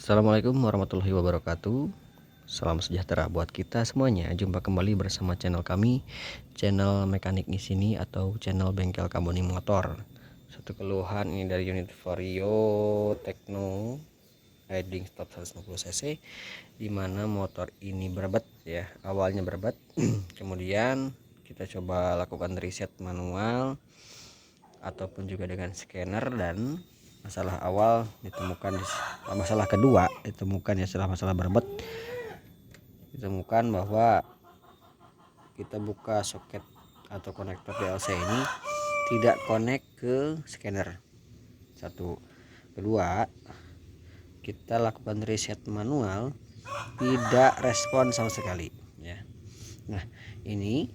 Assalamualaikum warahmatullahi wabarakatuh. Salam sejahtera buat kita semuanya. Jumpa kembali bersama channel kami, channel mekanik di sini atau channel bengkel Kamboni Motor. Satu keluhan ini dari unit Vario Tekno Riding Stop 150 cc, dimana motor ini berbet ya. Awalnya berbet, kemudian kita coba lakukan reset manual ataupun juga dengan scanner, dan masalah awal ditemukan masalah kedua ditemukan ya, setelah masalah berbet ditemukan bahwa kita buka soket atau konektor DLC ini tidak connect ke scanner. Satu, kedua, kita lakukan reset manual tidak respon sama sekali ya. Nah, ini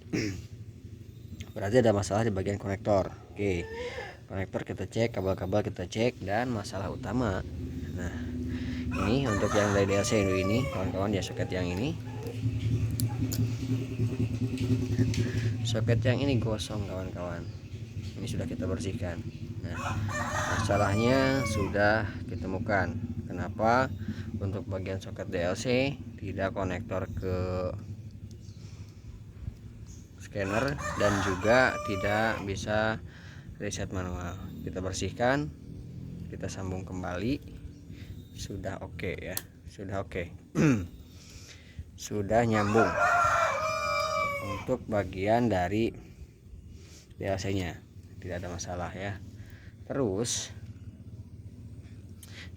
berarti ada masalah di bagian konektor. Oke, konektor kita cek, kabel-kabel kita cek, dan masalah utama, nah ini untuk yang dari DLC ini kawan-kawan ya, soket yang ini gosong kawan-kawan. Ini sudah kita bersihkan. Nah, masalahnya sudah ditemukan. Kenapa untuk bagian soket DLC tidak konektor ke scanner dan juga tidak bisa reset manual. Kita bersihkan, kita sambung kembali, sudah oke ya, sudah oke. Sudah nyambung untuk bagian dari DLC nya, tidak ada masalah ya. Terus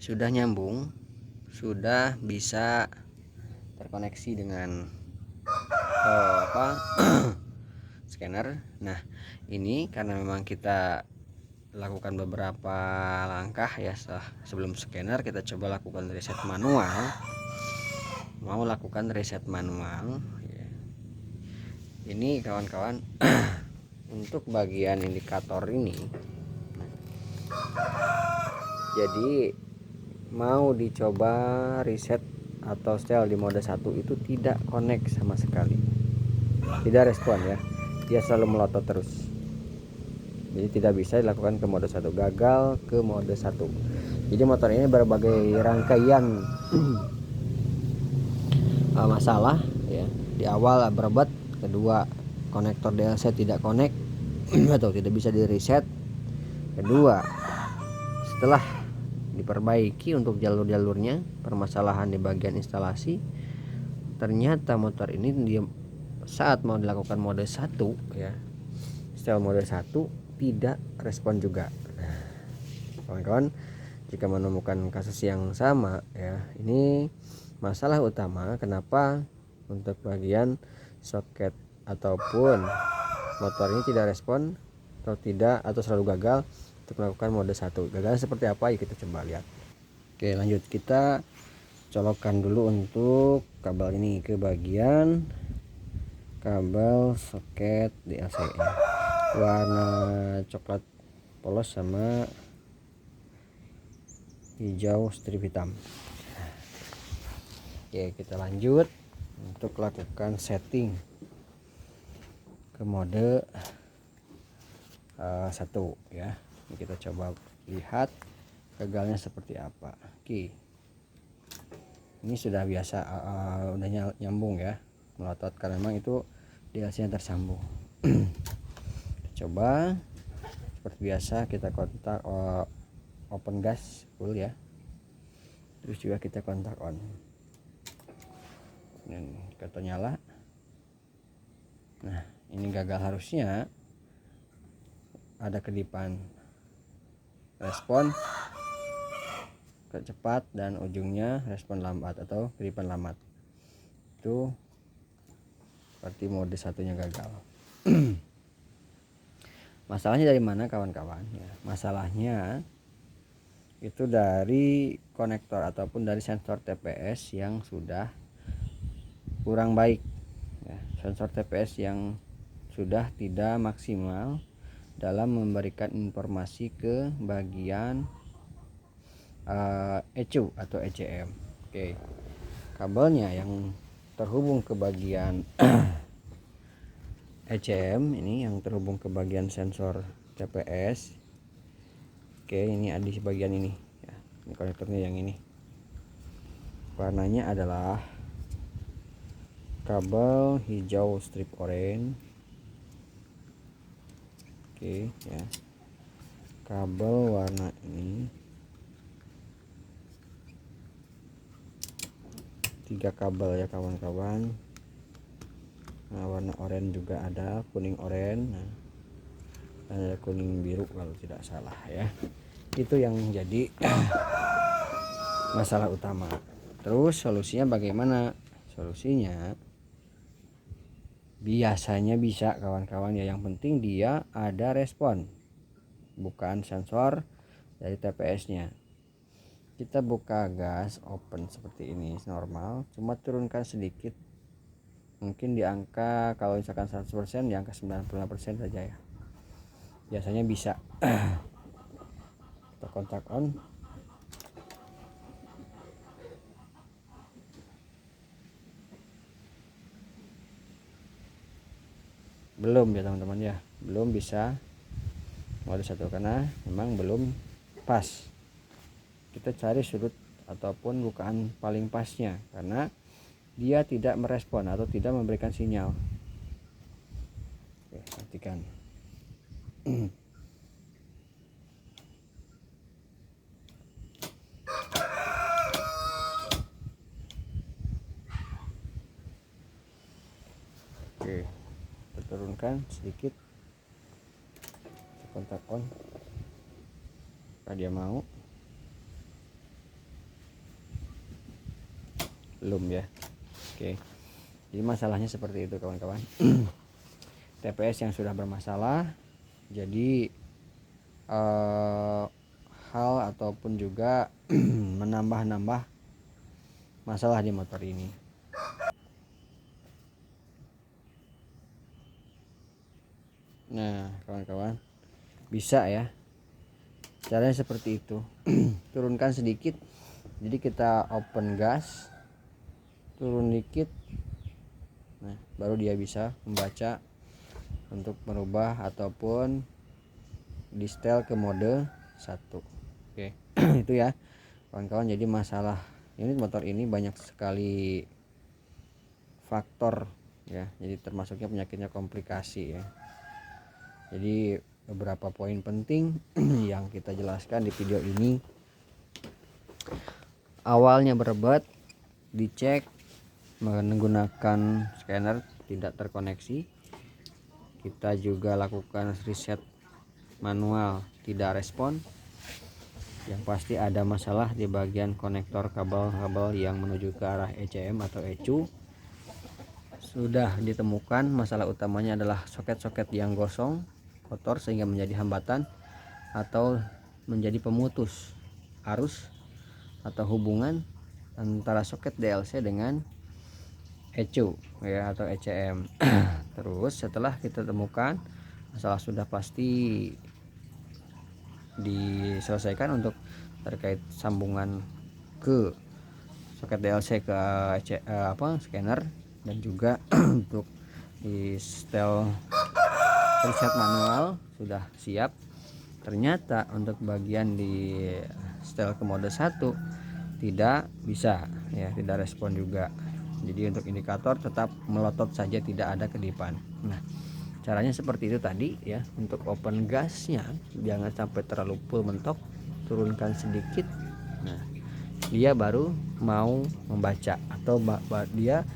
sudah nyambung, sudah bisa terkoneksi dengan scanner. Nah, ini karena memang kita lakukan beberapa langkah ya sebelum scanner, kita coba lakukan reset manual. Mau lakukan reset manual ya. Ini kawan-kawan untuk bagian indikator ini, jadi mau dicoba reset atau setel di mode 1 itu tidak connect sama sekali, tidak respon ya, dia selalu melotot terus. Jadi tidak bisa dilakukan ke mode 1, gagal ke mode 1. Jadi motor ini berbagai rangkaian masalah ya. Di awal berbet, kedua konektor DLC tidak connect atau tidak bisa di reset, kedua setelah diperbaiki untuk jalur-jalurnya, permasalahan di bagian instalasi, ternyata motor ini dia saat mau dilakukan mode 1 ya, setel mode 1 tidak respon juga. Nah, kawan-kawan, jika menemukan kasus yang sama ya, ini masalah utama kenapa untuk bagian soket ataupun motor ini tidak respon atau selalu gagal untuk melakukan mode 1. Gagal seperti apa? Yuk kita coba lihat. Oke, lanjut, kita colokkan dulu untuk kabel ini ke bagian kabel soket DLC warna coklat polos sama hijau strip hitam. Oke, kita lanjut untuk lakukan setting ke mode 1 ya. Ini kita coba lihat gagalnya seperti apa. Oke, ini sudah biasa, udah nyambung ya, melotot karena memang itu DLC nya tersambung. Coba seperti biasa kita kontak open gas full ya, terus juga kita kontak on, dan kita nyala. Nah, ini gagal, harusnya ada kedipan respon cepat dan ujungnya respon lambat atau kedipan lambat. Itu berarti mode 1-nya gagal. Masalahnya dari mana kawan-kawan ya? Masalahnya itu dari konektor ataupun dari sensor TPS yang sudah kurang baik ya. Sensor TPS yang sudah tidak maksimal dalam memberikan informasi ke bagian ECU atau ECM. Oke, kabelnya yang terhubung ke bagian ECM ini, yang terhubung ke bagian sensor TPS. Oke, ini ada di bagian ini ya, ini konektornya yang ini. Warnanya adalah kabel hijau strip oranye. Oke ya, kabel warna ini 3 kabel ya kawan-kawan. Nah, warna oranye juga ada, kuning oranye, nah, dan ada kuning biru kalau tidak salah ya. Itu yang jadi masalah utama. Terus solusinya bagaimana? Solusinya biasanya bisa kawan-kawan ya, yang penting dia ada respon, bukan sensor dari TPS-nya. Kita buka gas open seperti ini normal, cuma turunkan sedikit, mungkin di angka, kalau misalkan 100% di angka 95% saja ya, biasanya bisa. Kita kontak on. Belum ya teman-teman ya, belum bisa mode 1 karena memang belum pas. Kita cari sudut ataupun bukaan paling pasnya, karena dia tidak merespon atau tidak memberikan sinyal. Oke, perhatikan. Oke, kita turunkan sedikit, kita kontak on, apakah dia mau? Belum ya. Oke, jadi masalahnya seperti itu kawan-kawan. TPS yang sudah bermasalah, jadi hal ataupun juga menambah-nambah masalah di motor ini. Nah kawan-kawan, bisa ya, caranya seperti itu. Turunkan sedikit, jadi kita open gas, turun dikit, nah baru dia bisa membaca untuk merubah ataupun di setel ke mode 1. Oke. Itu ya kawan-kawan. Jadi masalah unit motor ini banyak sekali faktor ya, jadi termasuknya penyakitnya komplikasi ya. Jadi beberapa poin penting yang kita jelaskan di video ini. Awalnya berobat, dicek menggunakan scanner tidak terkoneksi. Kita juga lakukan reset manual, tidak respon. Yang pasti ada masalah di bagian konektor kabel-kabel yang menuju ke arah ECM atau ECU. Sudah ditemukan masalah utamanya adalah soket-soket yang gosong, kotor sehingga menjadi hambatan atau menjadi pemutus arus atau hubungan antara soket DLC dengan ECU ya atau ECM. Terus setelah kita temukan masalah sudah pasti diselesaikan untuk terkait sambungan ke soket DLC ke scanner, dan juga untuk di setel preset manual sudah siap. Ternyata untuk bagian di setel ke mode 1 tidak bisa ya, tidak respon juga. Jadi untuk indikator tetap melotot saja, tidak ada kedipan. Nah caranya seperti itu tadi ya. Untuk open gasnya jangan sampai terlalu full mentok, turunkan sedikit, nah dia baru mau membaca atau dia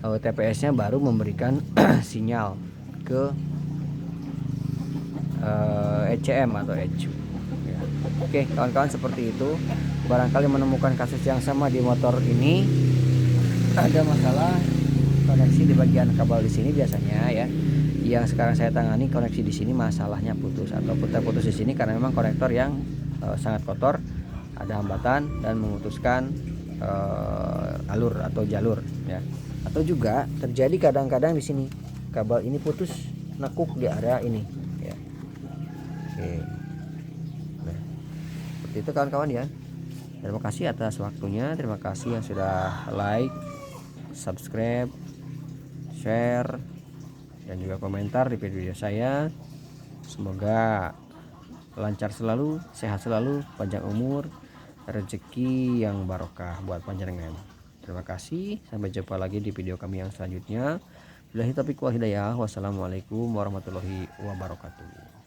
TPS nya baru memberikan sinyal ke ECM atau ECU ya. Oke kawan-kawan, seperti itu. Barangkali menemukan kasus yang sama di motor ini, ada masalah koneksi di bagian kabel di sini biasanya ya. Yang sekarang saya tangani koneksi di sini masalahnya putus atau putus di sini karena memang konektor yang sangat kotor, ada hambatan dan memutuskan alur atau jalur ya. Atau juga terjadi kadang-kadang di sini kabel ini putus, nekuk di area ini ya. Oke. Nah, seperti itu kawan-kawan ya. Terima kasih atas waktunya, terima kasih yang sudah like, subscribe, share, dan juga komentar di video saya. Semoga lancar selalu, sehat selalu, panjang umur, rezeki yang barokah buat panjenengan. Terima kasih, sampai jumpa lagi di video kami yang selanjutnya. Billahi taufiq wal hidayah. Wassalamualaikum warahmatullahi wabarakatuh.